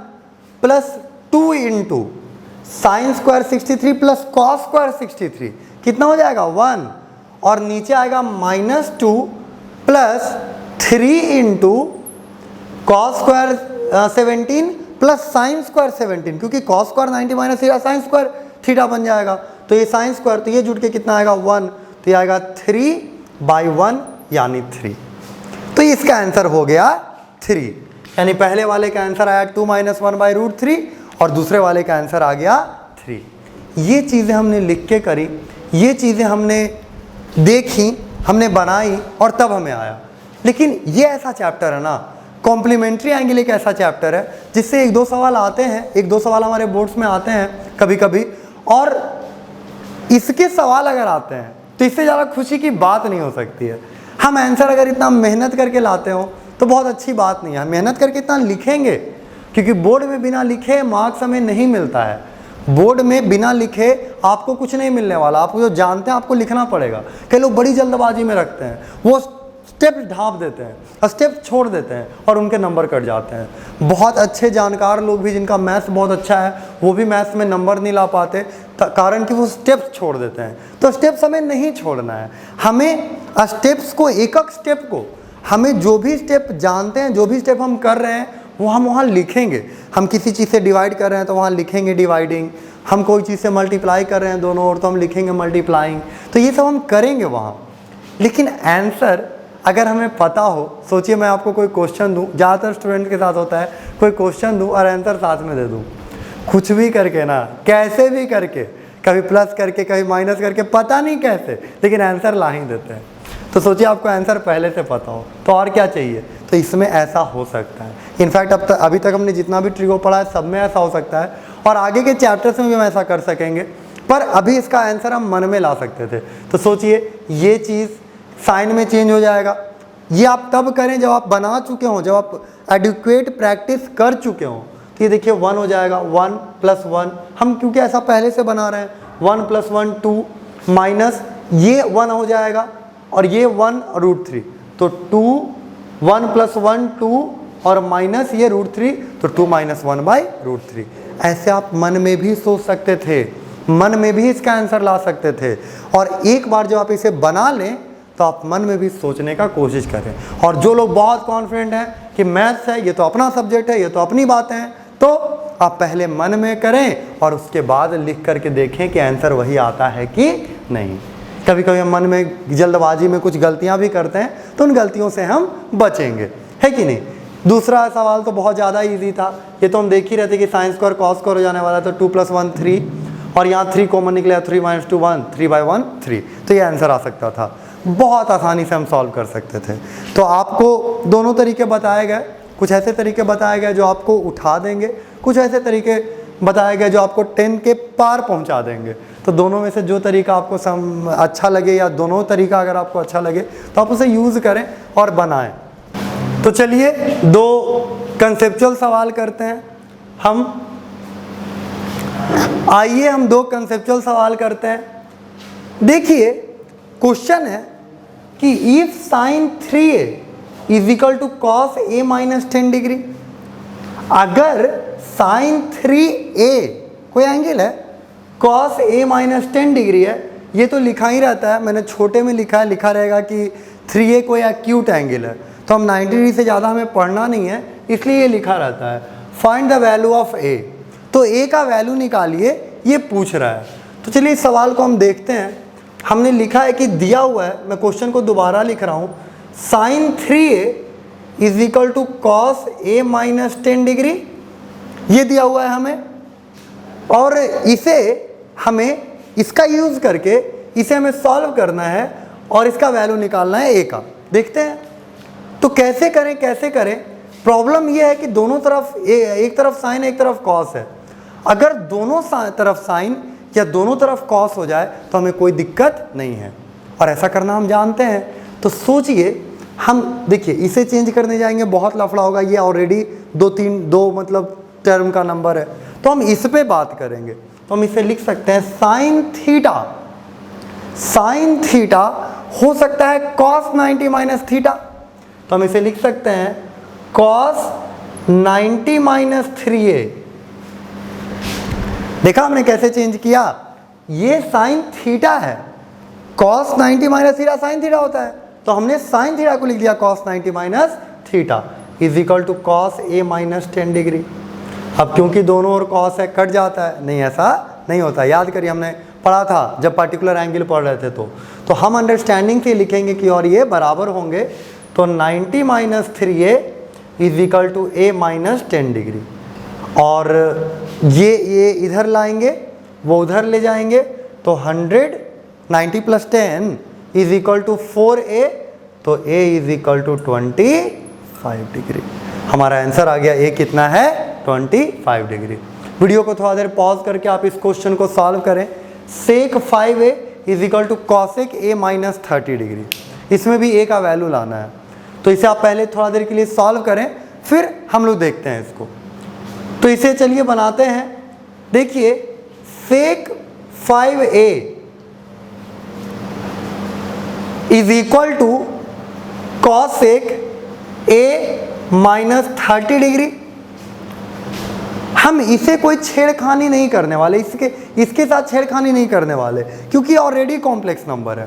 + 2 × sin square 63 plus cos square 63, कितना हो जाएगा 1, और नीचे आएगा -2 + 3 × cos square 17 plus sin square 17, क्योंकि cos square 90 - theta sin square theta बन जाएगा, तो ये sin स्क्वायर, तो ये जुड़ के कितना आएगा 1, तो ये आएगा 3/1 यानी 3। तो इसका आंसर हो गया 3, यानी पहले वाले का आंसर आया 2 - 1/√3 और दूसरे वाले का आंसर आ गया 3। ये चीज़ें हमने लिख के करी, ये चीज़ें हमने देखी, हमने बनाई और तब हमें आया। लेकिन ये ऐसा चैप्टर है ना, कॉम्प्लीमेंट्री एंगल एक ऐसा चैप्टर है जिससे 1-2 सवाल आते हैं, 1-2 सवाल हमारे बोर्ड्स में आते हैं कभी कभी, और इसके सवाल अगर आते हैं तो इससे ज़्यादा खुशी की बात नहीं हो सकती है। हम आंसर अगर इतना मेहनत करके लाते हो तो बहुत अच्छी बात नहीं है, मेहनत करके इतना लिखेंगे, क्योंकि बोर्ड में बिना लिखे मार्क्स हमें नहीं मिलता है। बोर्ड में बिना लिखे आपको कुछ नहीं मिलने वाला, आपको जो जानते हैं आपको लिखना पड़ेगा। कई लोग बड़ी जल्दबाजी में रखते हैं, वो स्टेप ढाँप देते हैं और स्टेप छोड़ देते हैं और उनके नंबर कट जाते हैं। बहुत अच्छे जानकार लोग भी जिनका मैथ्स बहुत अच्छा है वो भी मैथ्स में नंबर नहीं ला पाते, कारण कि वो स्टेप्स छोड़ देते हैं। तो स्टेप्स हमें नहीं छोड़ना है, हमें स्टेप्स को, एक स्टेप को, हमें जो भी स्टेप जानते हैं, जो भी स्टेप हम कर रहे हैं वो हम वहाँ लिखेंगे। हम किसी चीज़ से डिवाइड कर रहे हैं तो वहाँ लिखेंगे डिवाइडिंग, हम कोई चीज़ से मल्टीप्लाई कर रहे हैं दोनों ओर तो हम लिखेंगे मल्टीप्लाइंग। तो ये सब हम करेंगे वहाँ। लेकिन आंसर अगर हमें पता हो, सोचिए मैं आपको कोई क्वेश्चन दूँ, ज़्यादातर स्टूडेंट के साथ होता है, कोई क्वेश्चन दूँ और आंसर साथ में दे दूँ, कुछ भी करके ना, कैसे भी करके, कभी प्लस करके कभी माइनस करके, पता नहीं कैसे, लेकिन आंसर ला ही देते हैं। तो सोचिए आपको आंसर पहले से पता हो तो और क्या चाहिए। तो इसमें ऐसा हो सकता है। इनफैक्ट अभी तक हमने जितना भी ट्रिको पढ़ा है सब में ऐसा हो सकता है, और आगे के चैप्टर्स में भी हम ऐसा कर सकेंगे, पर अभी इसका आंसर हम मन में ला सकते थे। तो सोचिए ये चीज़ साइन में चेंज हो जाएगा। ये आप तब करें जब आप बना चुके हों, जब आप एडुक्वेट प्रैक्टिस कर चुके हों। तो ये देखिए 1 हो जाएगा, 1 + 1, हम क्योंकि ऐसा पहले से बना रहे हैं, 1 + 1 2, माइनस ये 1 हो जाएगा और ये 1√3, तो 2, 1 + 1 2 और माइनस ये √3, तो 2 - 1/√3। ऐसे आप मन में भी सोच सकते थे, मन में भी इसका आंसर ला सकते थे। और एक बार जब आप इसे बना लें तो आप मन में भी सोचने का कोशिश करें। और जो लोग बहुत कॉन्फिडेंट हैं कि मैथ्स है, ये तो अपना सब्जेक्ट है, ये तो अपनी बातें हैं, तो आप पहले मन में करें और उसके बाद लिख करके देखें कि आंसर वही आता है कि नहीं। कभी कभी हम मन में जल्दबाजी में कुछ गलतियां भी करते हैं, तो उन गलतियों से हम बचेंगे, है कि नहीं। दूसरा सवाल तो बहुत ज़्यादा इजी था, ये तो हम देख ही रहे थे कि sin स्क्वायर cos स्क्वायर हो जाने वाला था, 2 + 1 3, और यहाँ 3 कॉमन निकला, 3 - 2 1, 3/1 3, तो ये आंसर आ सकता था। बहुत आसानी से हम सॉल्व कर सकते थे। तो आपको दोनों तरीके बताए गए, कुछ ऐसे तरीके बताए गए जो आपको उठा देंगे, कुछ ऐसे तरीके बताए गए जो आपको 10 के पार पहुंचा देंगे। तो दोनों में से जो तरीका आपको अच्छा लगे या दोनों तरीका अगर आपको अच्छा लगे तो आप उसे यूज़ करें और बनाएं। तो चलिए 2 कंसेप्चुअल सवाल करते हैं हम। आइए हम 2 कंसेप्चुअल सवाल करते हैं। देखिए क्वेश्चन है कि if sine 3a is equal to cos a minus 10 degree, अगर साइन 3a कोई एंगल है, कॉस a माइनस 10 डिग्री है, ये तो लिखा ही रहता है, मैंने छोटे में लिखा है, लिखा रहेगा कि 3a कोई एक्यूट एंगल है, तो हम 90 डिग्री से ज़्यादा हमें पढ़ना नहीं है, इसलिए ये लिखा रहता है। Find the value of a, तो a का वैल्यू निकालिए, ये पूछ रहा है। तो चलिए इस सवाल को हम देखते हैं। हमने लिखा है कि दिया हुआ है, मैं क्वेश्चन को दोबारा लिख रहा हूँ, sine 3a is equal to cos a minus 10 degree, ये दिया हुआ है हमें, और इसे हमें इसका यूज़ करके इसे हमें सॉल्व करना है और इसका वैल्यू निकालना है a का। देखते हैं तो कैसे करें। प्रॉब्लम ये है कि दोनों तरफ एक तरफ साइन एक तरफ कॉस है। अगर दोनों तरफ साइन या दोनों तरफ कॉस हो जाए तो हमें कोई दिक्कत नहीं है, और ऐसा करना हम जानते हैं। तो सोचिए, हम देखिए इसे चेंज करने जाएंगे बहुत लफड़ा होगा, ये ऑलरेडी 2 मतलब टर्म का नंबर है, तो हम इस पे बात करेंगे। तो हम इसे लिख सकते हैं साइन थीटा हो सकता है कॉस 90 माइनस थीटा, तो हम इसे लिख सकते हैं कॉस 90 माइनस 3a। देखा हमने कैसे चेंज किया, ये साइन थीटा है, cos 90 minus theta sine theta होता है, तो हमने साइन थीटा को लिख दिया cos 90 minus theta is equal to cos a minus 10 degree. अब क्योंकि दोनों ओर कॉस है, कट जाता है, नहीं ऐसा नहीं होता। याद करिए हमने पढ़ा था जब पार्टिकुलर एंगल पढ़ रहे थे, तो हम अंडरस्टैंडिंग से लिखेंगे कि और ये बराबर होंगे, तो 90 minus 3a is equal to a minus 10 degree, और ये इधर लाएंगे, वो उधर ले जाएंगे, तो 90 plus 10 is equal to 4a, तो a is equal to 25 degree. हमारा आंसर आ गया, a कितना है 25 डिग्री। वीडियो को थोड़ा देर पॉज करके आप इस क्वेश्चन को सॉल्व करें। Sec 5a is equal to cosec a minus 30 degree, इसमें भी a का वैल्यू लाना है, तो इसे आप पहले थोड़ा देर के लिए सॉल्व करें, फिर हम लोग देखते हैं इसको। तो इसे चलिए बनाते हैं। देखिए sec 5a is equal to cosec a minus 30 degree. हम इसे कोई छेड़खानी नहीं करने वाले, इसके साथ छेड़खानी नहीं करने वाले, क्योंकि ऑलरेडी कॉम्प्लेक्स नंबर है।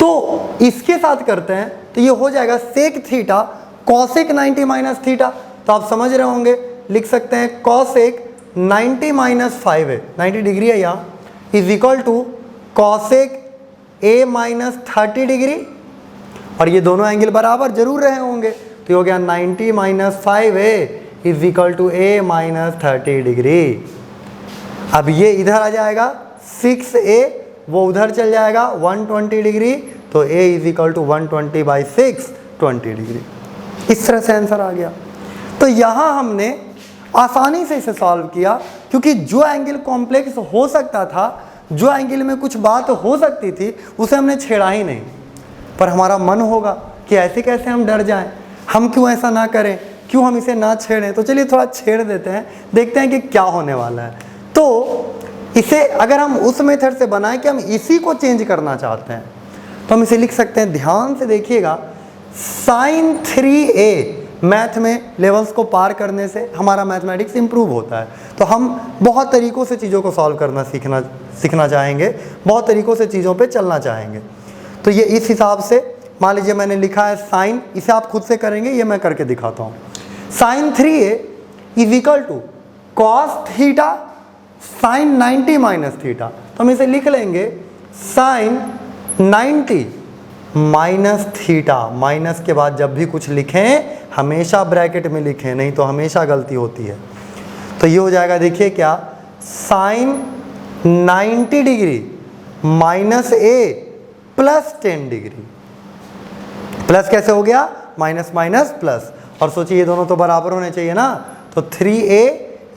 तो इसके साथ करते हैं, तो ये हो जाएगा sec theta cosec 90 minus theta. तो आप समझ रहे होंगे, लिख सकते हैं कॉसेक 90 माइनस 5a, 90 डिग्री है यहाँ, is equal to cosec a minus 30 degree, और ये दोनों एंगल बराबर जरूर रहे होंगे, तो ये हो गया 90 minus 5a is equal to a minus 30 degree. अब ये इधर आ जाएगा 6a, वो उधर चल जाएगा 120 डिग्री, तो a is equal to 120 by 6 20 degree. इस तरह से आंसर आ गया। तो यहाँ हमने आसानी से इसे सॉल्व किया, क्योंकि जो एंगल कॉम्प्लेक्स हो सकता था, जो एंगल में कुछ बात हो सकती थी, उसे हमने छेड़ा ही नहीं। पर हमारा मन होगा कि ऐसे कैसे हम डर जाएं, हम क्यों ऐसा ना करें, क्यों हम इसे ना छेड़ें। तो चलिए थोड़ा छेड़ देते हैं, देखते हैं कि क्या होने वाला है। तो इसे अगर हम उस मेथड से बनाएं कि हम इसी को चेंज करना चाहते हैं, तो हम इसे लिख सकते हैं, ध्यान से देखिएगा, साइन 3a। मैथ में लेवल्स को पार करने से हमारा मैथमेटिक्स इंप्रूव होता है, तो हम बहुत तरीक़ों से चीज़ों को सॉल्व करना सीखना चाहेंगे, बहुत तरीक़ों से चीज़ों पे चलना चाहेंगे। तो ये इस हिसाब से, मान लीजिए मैंने लिखा है साइन, इसे आप खुद से करेंगे, ये मैं करके दिखाता हूँ। Sine 3a is equal to cos theta sine 90 minus theta, तो हम इसे लिख लेंगे साइन 90 माइनस थीटा। माइनस के बाद जब भी कुछ लिखें हमेशा ब्रैकेट में लिखें, नहीं तो हमेशा गलती होती है। तो ये हो जाएगा, देखिए क्या, sine 90 degree minus a plus 10 degree. Plus कैसे हो गया? माइनस माइनस प्लस, और सोचिए ये दोनों तो बराबर होने चाहिए ना, तो 3a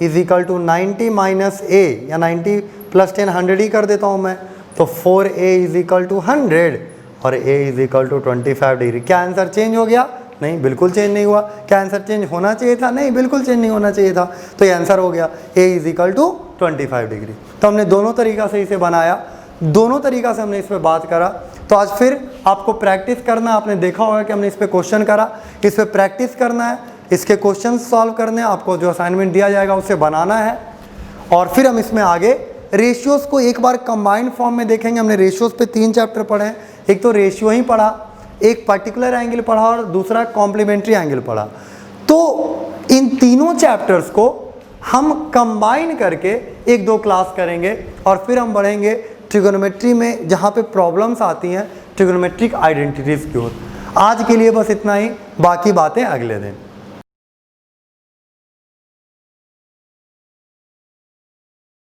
is equal to 90 minus a, या 90 प्लस 10 100 ही कर देता हूँ मैं, तो 4a इज इक्वल टू 100 और a is equal to 25 degree. क्या आंसर चेंज हो गया? नहीं, बिल्कुल चेंज नहीं हुआ। क्या आंसर चेंज होना चाहिए था? नहीं, बिल्कुल चेंज नहीं होना चाहिए था। तो ये आंसर हो गया a is equal to 25 degree. तो हमने दोनों तरीक़ा से इसे बनाया, दोनों तरीक़ा से हमने इस पर बात करा। तो आज फिर आपको प्रैक्टिस करना, आपने देखा होगा कि हमने इस पर क्वेश्चन करा, इस पर प्रैक्टिस करना है, इसके क्वेश्चन सॉल्व करने हैं, आपको जो असाइनमेंट दिया जाएगा उसे बनाना है, और फिर हम इसमें आगे रेशियोज़ को एक बार कंबाइंड फॉर्म में देखेंगे। हमने रेशियोज़ पे 3 चैप्टर पढ़े हैं, एक तो रेशियो ही पढ़ा, एक पर्टिकुलर एंगल पढ़ा और दूसरा कॉम्प्लीमेंट्री एंगल पढ़ा। तो इन तीनों चैप्टर्स को हम कंबाइन करके 1-2 क्लास करेंगे, और फिर हम बढ़ेंगे ट्रिगोनोमेट्री में जहाँ पे प्रॉब्लम्स आती हैं ट्रिगोनोमेट्रिक आइडेंटिटीज़ की ओर। आज के लिए बस इतना ही, बाकी बातें अगले दिन।